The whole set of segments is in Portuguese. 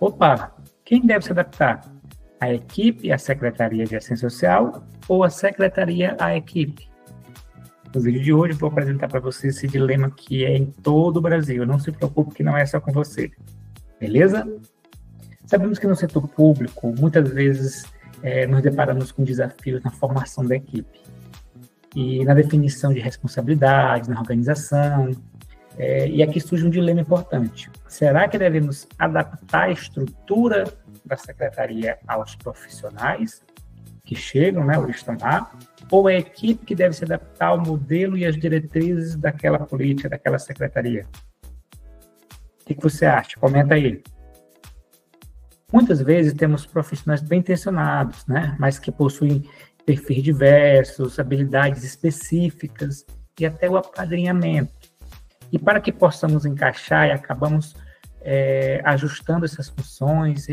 Opa, quem deve se adaptar? A equipe, a Secretaria de Assistência Social ou a Secretaria à equipe? No vídeo de hoje, vou apresentar para você esse dilema que é em todo o Brasil. Não se preocupe que não é só com você. Beleza? Sabemos que no setor público, muitas vezes, nos deparamos com desafios na formação da equipe e na definição de responsabilidades, na organização. E aqui surge um dilema importante. Será que devemos adaptar a estrutura da secretaria aos profissionais que chegam, ou estão lá? Ou é a equipe que deve se adaptar ao modelo e às diretrizes daquela política, daquela secretaria? O que você acha? Comenta aí. Muitas vezes temos profissionais bem intencionados, mas que possuem perfis diversos, habilidades específicas e até o apadrinhamento. E para que possamos encaixar e acabamos ajustando essas funções,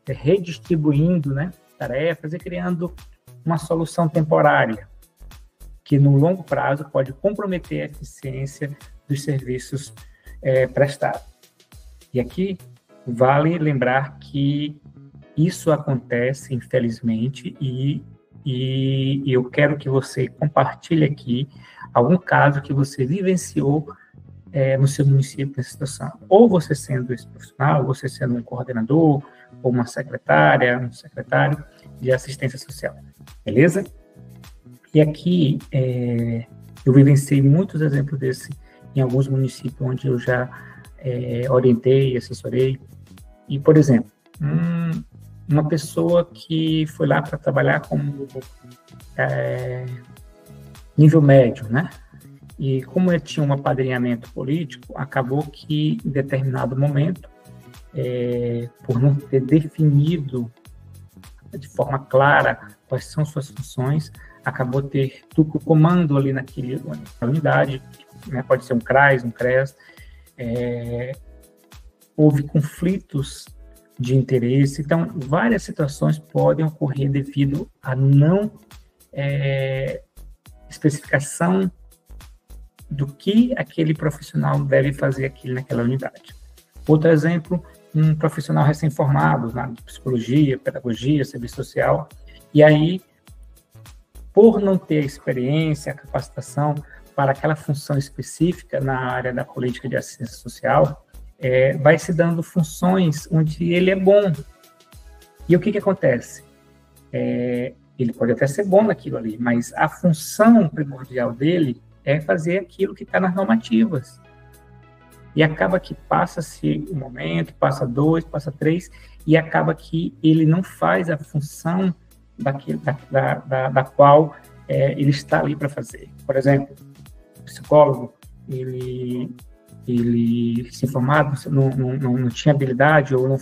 redistribuindo tarefas e criando uma solução temporária, que no longo prazo pode comprometer a eficiência dos serviços prestados. E aqui vale lembrar que isso acontece, infelizmente, e eu quero que você compartilhe aqui algum caso que você vivenciou no seu município nessa situação. Ou você sendo esse profissional, ou você sendo um coordenador, ou uma secretária, um secretário de assistência social. Beleza? E aqui eu vivenciei muitos exemplos desse em alguns municípios onde eu já orientei, assessorei. E, por exemplo, uma pessoa que foi lá para trabalhar como nível médio, E como ele tinha um apadrinhamento político, acabou que, em determinado momento, por não ter definido de forma clara quais são suas funções, acabou ter duplo comando ali na unidade, pode ser um CRAS, um CRES. Houve conflitos de interesse, então várias situações podem ocorrer devido à não especificação do que aquele profissional deve fazer naquela unidade. Outro exemplo, um profissional recém-formado na psicologia, pedagogia, serviço social, e aí, por não ter a experiência, a capacitação para aquela função específica na área da política de assistência social, vai se dando funções onde ele é bom. E o que acontece? Ele pode até ser bom naquilo ali, mas a função primordial dele é fazer aquilo que está nas normativas. E acaba que passa-se um momento, passa 2, passa 3, e acaba que ele não faz a função da qual ele está ali para fazer. Por exemplo, o psicólogo, ele se formado, não tinha habilidade ou não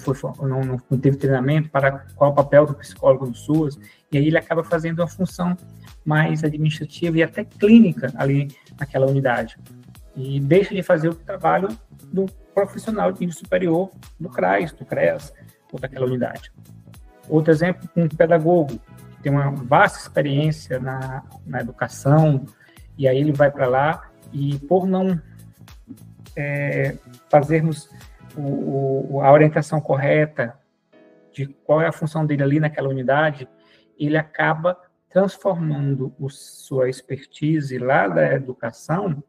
teve treinamento para qual o papel do psicólogo no SUAS, e aí ele acaba fazendo uma função mais administrativa e até clínica ali naquela unidade. E deixa de fazer o trabalho do profissional de nível superior do CRAS, do CRES, ou daquela unidade. Outro exemplo, um pedagogo, que tem uma vasta experiência na educação, e aí ele vai para lá, e por não fazermos a orientação correta de qual é a função dele ali naquela unidade, ele acaba transformando sua expertise lá da educação,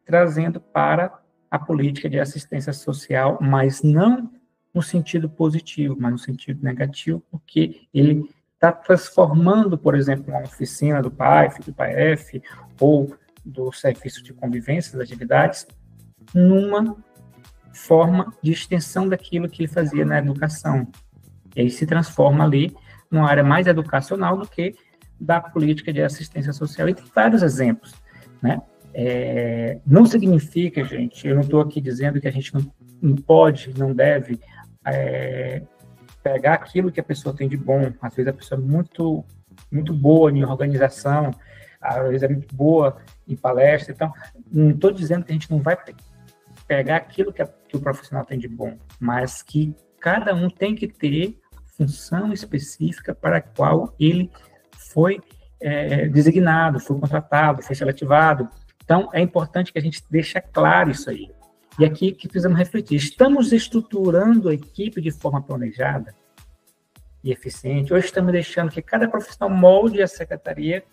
trazendo para a política de assistência social, mas não no sentido positivo, mas no sentido negativo, porque ele está transformando, por exemplo, uma oficina do PAIF, do PAEF, ou do serviço de convivência das atividades, numa forma de extensão daquilo que ele fazia na educação. E aí se transforma ali numa área mais educacional do que da política de assistência social. E tem vários exemplos, Não significa, gente, eu não estou aqui dizendo que a gente não pode, não deve pegar aquilo que a pessoa tem de bom. Às vezes a pessoa é muito, muito boa em organização, às vezes é muito boa em palestra. Então, não estou dizendo que a gente não vai pegar aquilo que o profissional tem de bom, mas que cada um tem que ter função específica para a qual ele foi designado, foi contratado, foi seletivado. Então, é importante que a gente deixe claro isso aí. E aqui que precisamos refletir, estamos estruturando a equipe de forma planejada e eficiente, ou estamos deixando que cada profissional molde a secretaria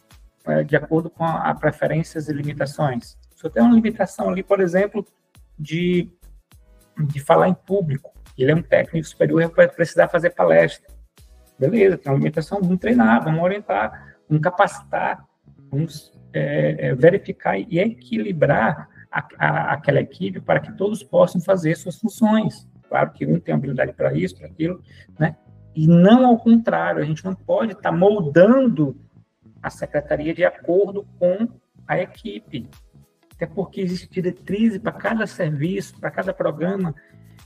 de acordo com as preferências e limitações? Se eu tenho uma limitação ali, por exemplo, de falar em público, ele é um técnico superior, vai precisar fazer palestra. Beleza, tem uma limitação, vamos treinar, vamos orientar, vamos capacitar, vamos verificar e equilibrar aquela equipe para que todos possam fazer suas funções. Claro que um tem habilidade para isso, para aquilo, né? E não ao contrário, a gente não pode estar moldando a secretaria de acordo com a equipe. Até porque existe diretriz para cada serviço, para cada programa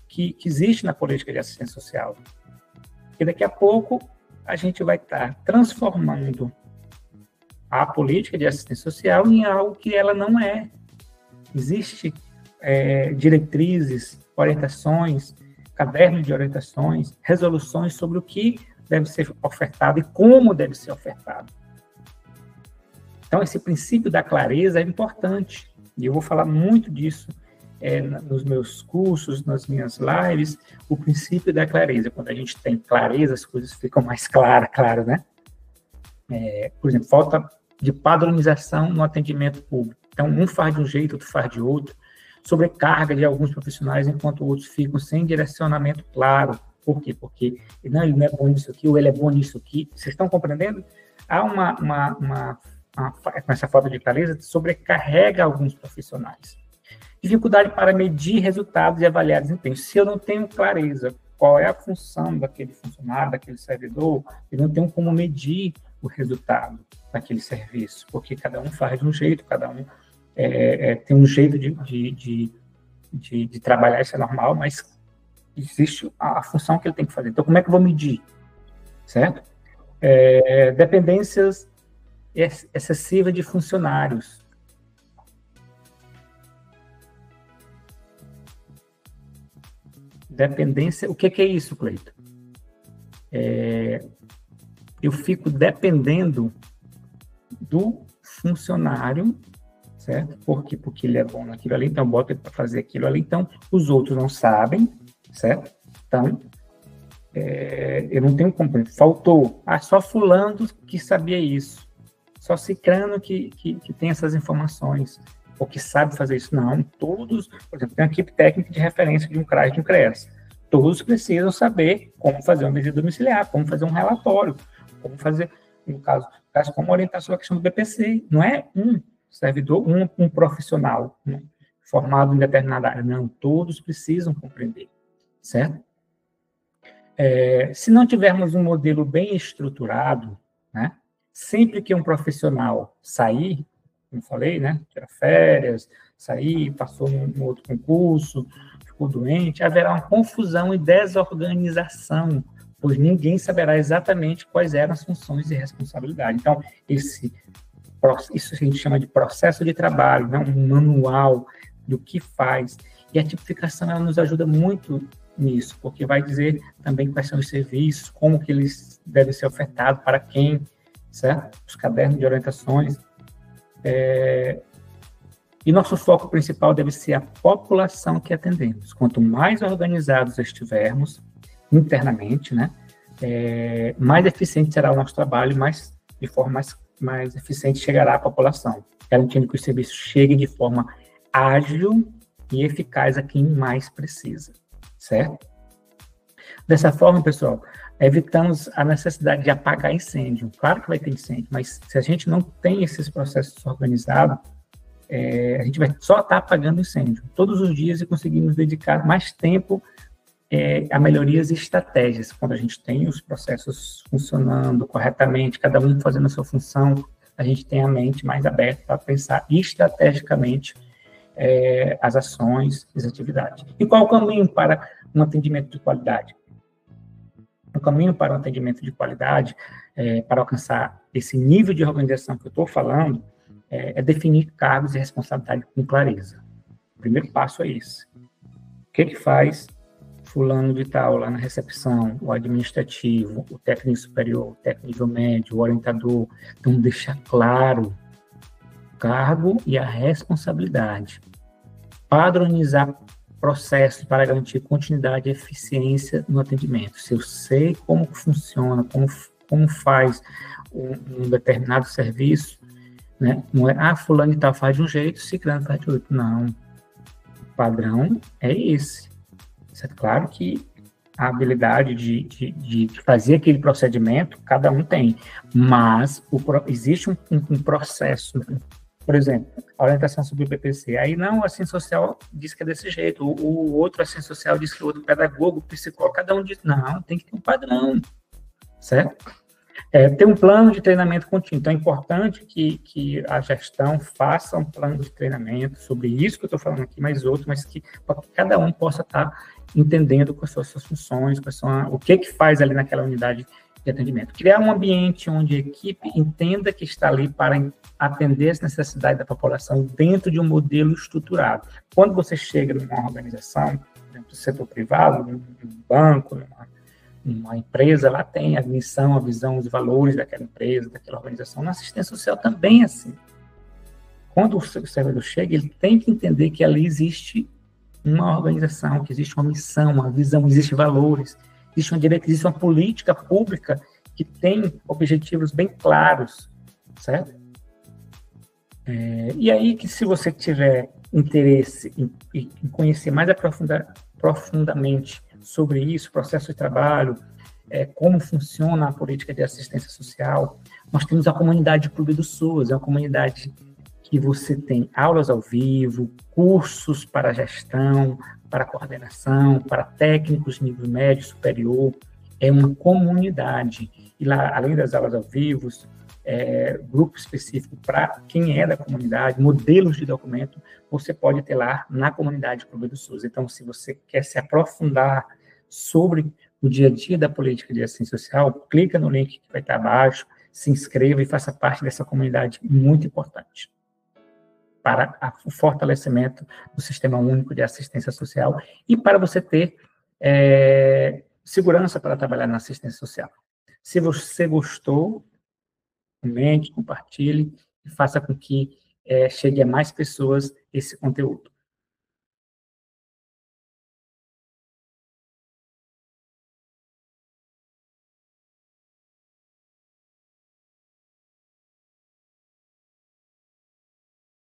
que existe na política de assistência social. E daqui a pouco a gente vai estar transformando a política de assistência social em algo que ela não é. Existem diretrizes, orientações, cadernos de orientações, resoluções sobre o que deve ser ofertado e como deve ser ofertado. Então, esse princípio da clareza é importante. E eu vou falar muito disso nos meus cursos, nas minhas lives, o princípio da clareza. Quando a gente tem clareza, as coisas ficam mais claras, claro, né? Por exemplo, falta de padronização no atendimento público. Então, um faz de um jeito, outro faz de outro. Sobrecarga de alguns profissionais, enquanto outros ficam sem direcionamento claro. Por quê? Porque ele não é bom nisso aqui, ou ele é bom nisso aqui. Vocês estão compreendendo? Há com essa falta de clareza, sobrecarrega alguns profissionais. Dificuldade para medir resultados e avaliar desempenho. Se eu não tenho clareza qual é a função daquele funcionário, daquele servidor, eu não tenho como medir o resultado daquele serviço, porque cada um faz de um jeito, cada um tem um jeito de trabalhar, isso é normal, mas existe a função que ele tem que fazer. Então, como é que eu vou medir? Certo? Dependências excessivas de funcionários. Dependência, o que é isso, Cleito? Eu fico dependendo do funcionário, certo? Por quê? Porque ele é bom naquilo ali, então eu boto ele para fazer aquilo ali, então os outros não sabem, certo? Então, eu não tenho como, faltou, só fulano que sabia isso, só cicrano que tem essas informações, ou que sabe fazer isso. Não, todos, por exemplo, tem uma equipe técnica de referência de um CRAS, de um CREAS, todos precisam saber como fazer uma medida domiciliar, como fazer um relatório, como fazer, no caso como orientar sobre a questão do BPC. Não é um servidor, um profissional, né, formado em determinada área. Não, todos precisam compreender, certo? Se não tivermos um modelo bem estruturado, né, sempre que um profissional sair, como falei, né, tirar férias, sair, passou num outro concurso, ficou doente, haverá uma confusão e desorganização, pois ninguém saberá exatamente quais eram as funções e responsabilidades. Então, isso a gente chama de processo de trabalho, né, um manual do que faz. E a tipificação ela nos ajuda muito nisso, porque vai dizer também quais são os serviços, como que eles devem ser ofertados, para quem, certo? Os cadernos de orientações. E nosso foco principal deve ser a população que atendemos. Quanto mais organizados estivermos internamente, né, mais eficiente será o nosso trabalho, de forma mais eficiente chegará à população, garantindo que os serviços cheguem de forma ágil e eficaz a quem mais precisa, certo? Dessa forma, pessoal, evitamos a necessidade de apagar incêndio. Claro que vai ter incêndio, mas se a gente não tem esses processos organizados, a gente vai só estar apagando incêndio todos os dias e conseguimos dedicar mais tempo a melhorias e estratégias. Quando a gente tem os processos funcionando corretamente, cada um fazendo a sua função, a gente tem a mente mais aberta para pensar estrategicamente as ações, as atividades. E qual o caminho para um atendimento de qualidade? O caminho para um atendimento de qualidade, para alcançar esse nível de organização que eu estou falando, é definir cargos e responsabilidade com clareza. O primeiro passo é esse. O que faz fulano de tal lá na recepção, o administrativo, o técnico superior, o técnico médio, o orientador? Então, deixar claro o cargo e a responsabilidade. Padronizar processos para garantir continuidade e eficiência no atendimento. Se eu sei como funciona, como faz um determinado serviço, né? Não é, fulano de tal faz de um jeito, ciclano faz de outro. Não. O padrão é esse. É claro que a habilidade de fazer aquele procedimento, cada um tem, mas existe um processo. Por exemplo, a orientação sobre o BPC. Aí não, a assistente social diz que é desse jeito, o outro assistente social diz que o outro pedagogo, psicólogo, cada um diz, não, tem que ter um padrão, certo? Ter um plano de treinamento contínuo. Então, é importante que a gestão faça um plano de treinamento sobre isso que eu estou falando aqui, mais outro, mas que cada um possa estar entendendo quais são as suas funções, o que faz ali naquela unidade de atendimento. Criar um ambiente onde a equipe entenda que está ali para atender as necessidades da população dentro de um modelo estruturado. Quando você chega numa organização, dentro do setor privado, num banco, uma empresa, ela tem a missão, a visão, os valores daquela empresa, daquela organização. Na assistência social também é assim. Quando o servidor chega, ele tem que entender que ali existe uma organização, que existe uma missão, uma visão, existem valores, existe uma direita, existe uma política pública que tem objetivos bem claros, certo? E aí que se você tiver interesse em conhecer mais profundamente sobre isso, processo de trabalho, como funciona a política de assistência social, nós temos a comunidade Clube do SUS, é uma comunidade que você tem aulas ao vivo, cursos para gestão, para coordenação, para técnicos de nível médio e superior, é uma comunidade. E lá, além das aulas ao vivo, grupo específico para quem é da comunidade, modelos de documento, você pode ter lá na comunidade Clube do SUS. Então, se você quer se aprofundar sobre o dia a dia da política de assistência social, clica no link que vai estar abaixo, se inscreva e faça parte dessa comunidade muito importante para o fortalecimento do Sistema Único de Assistência Social e para você ter segurança para trabalhar na assistência social. Se você gostou, comente, compartilhe e faça com que chegue a mais pessoas esse conteúdo.